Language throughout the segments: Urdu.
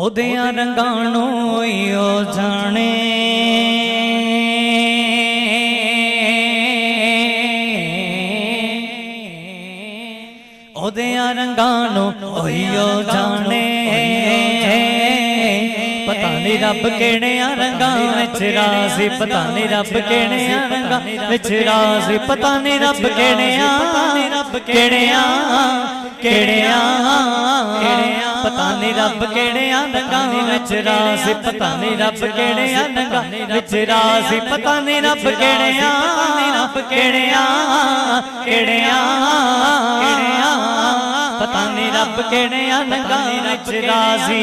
ਉਹਦਿਆਂ ਰੰਗਾਂ ਨੂੰ ਓ ਜਾਣੇ ਉਹਦਿਆਂ ਰੰਗਾਂ ਨੂੰ ਓ ਜਾਣੇ ਪਤਾ ਨਹੀਂ ਰੱਬ ਕਿਹੜਿਆਂ ਰੰਗਾਂ ਵਿੱਚ ਰਾਜ਼ੀ ਪਤਾ ਨਹੀਂ ਰੱਬ ਕਿਹੜਿਆਂ ਰੰਗਾਂ ਵਿੱਚ ਰਾਜ਼ੀ ਪਤਾ ਨਹੀਂ ਰੱਬ ਕਿਹੜਿਆਂ ਪਤਾ ਨਹੀਂ ਰੱਬ ਕਿਹੜਿਆਂ ਰੰਗਾਂ ਵਿੱਚ ਰਾਜ਼ੀ ਪਤਾ ਨਹੀਂ ਰੱਬ ਕਿਹੜਿਆਂ ਰੰਗਾਂ ਵਿੱਚ ਰਾਜ਼ੀ ਪਤਾ ਨਹੀਂ ਰੱਬ ਕਿਹੜਿਆਂ ਪਤਾ ਨਹੀਂ ਰੱਬ ਕਿਹੜਿਆਂ ਰੰਗਾਂ ਵਿੱਚ ਰਾਜ਼ੀ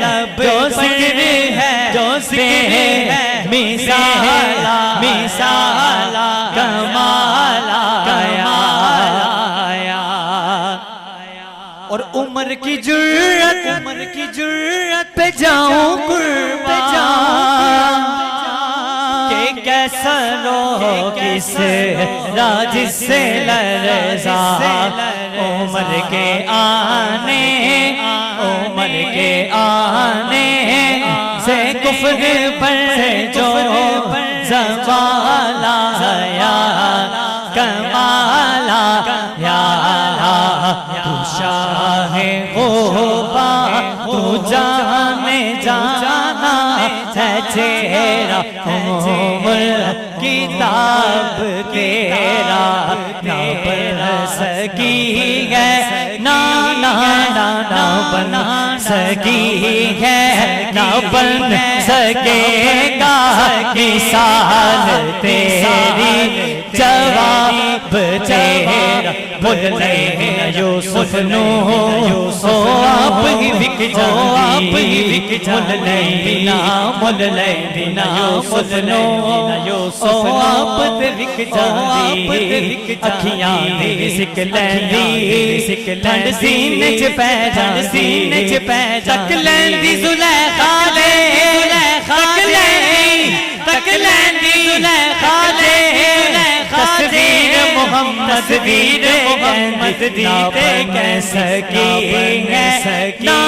لب جو ذکر ہے جو ذکر ہے مثال مثال کمال آیا اور عمر کی جرأت پہ جاؤں قربان کہ کیسا روح کس راج سے لرزا عمر کے آنے سے کفر پر جو زوال آیا کمال آیا تو شاہ غوبا تو جانے جانا ہے تیرا عمر کتاب تیرا نہ بن سکی ہے نہ بنا سکی ہے نہ بن سکے گا مثال تیری جواب تیرا مل لیں یوسف نو آپ ہی بک جاندی مل لیں دینا یوسف نو آپ تے بک جاندی اکھیاں دی سک لیندی ٹھنڈ سینے چ پے جاندی تک لیندی زلیخا لے تک لیندی زلیخا لے تصویر محمد دیتے کیسا کی نہ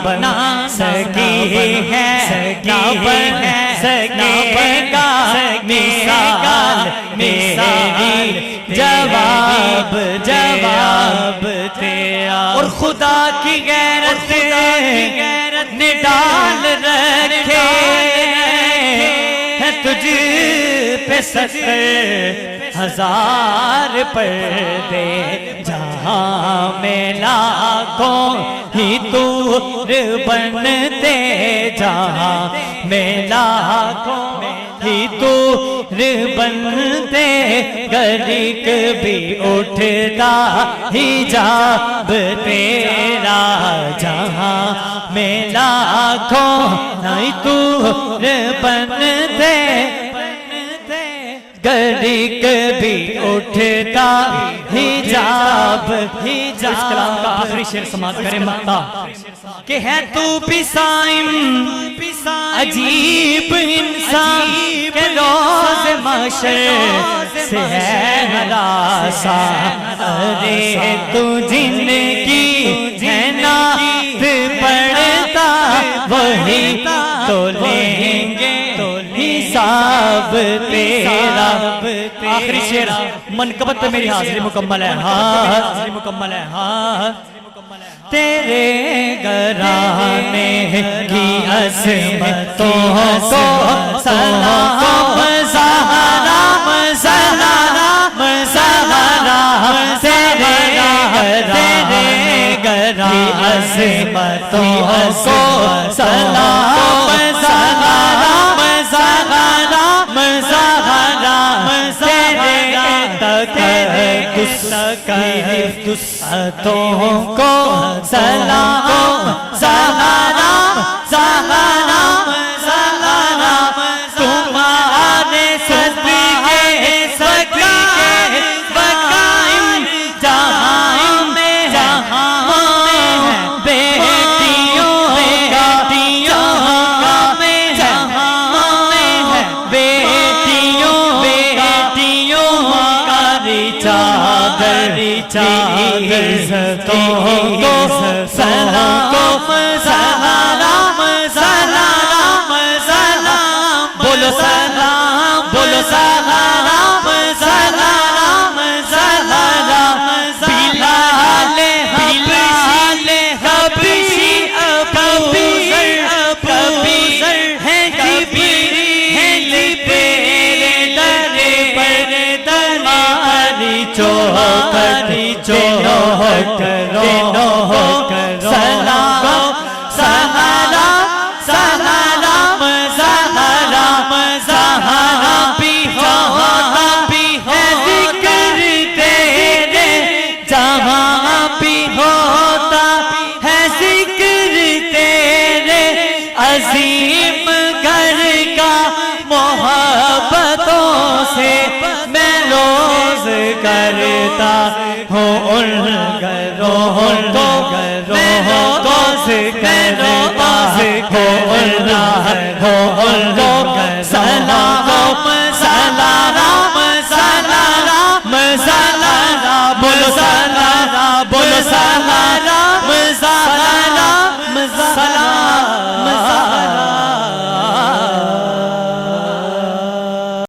بنا سکی ہے نہ بن سکے گا مثال میری جواب تیرا اور خدا کی غیرت نے ڈال رکھے ہے تجھ پہ 70,000 پردے جہاں میں لاکھوں ہی دور بنتے جہاں میں لاکھوں ہی دور بنتے گریک بھی اٹھتا حجاب تیرا جہاں میں لاکھوں ہی دور بنتے گریک بھی اٹھتا حجاب اس کلام کا آخری شعر سماعت کریں مکہ کہ ہے تو بھی سائم عجیب انسان کہ روز محشر سے ہے ہراسا ارے تو جن کی ہے نعت پڑھتا وہی تو لیں گے حساب تیرا آخری شعر منقبت پہ میری حاضری مکمل ہے تیرے گھرانے کی عظمتوں کو سلام سلام سلام سلام تیرے گھرانے کی عظمتوں کو سلام سلام سلام سلام تیرے تقدساتوں کو سلام سلام سلام سلام تمہارے صدقے بقائم جہاں میں بیٹیوں کا عزتوں کو سلام سلام سلام سلام بولو سلام بولو سلام سلام سلام بلال حبشی ابوذر ہے جبریل پیرے درے پر تمہاری چوکھٹ سلام سلام سلام سلام سلام بھی ہے ذکر تیرے جہاں بھی ہوتا ہے ذکر عظیم گھر کا محبتوں سے میں روز کرتا ہوں ان گھروں کو میں روز کرتا ہوں ان گھروں کو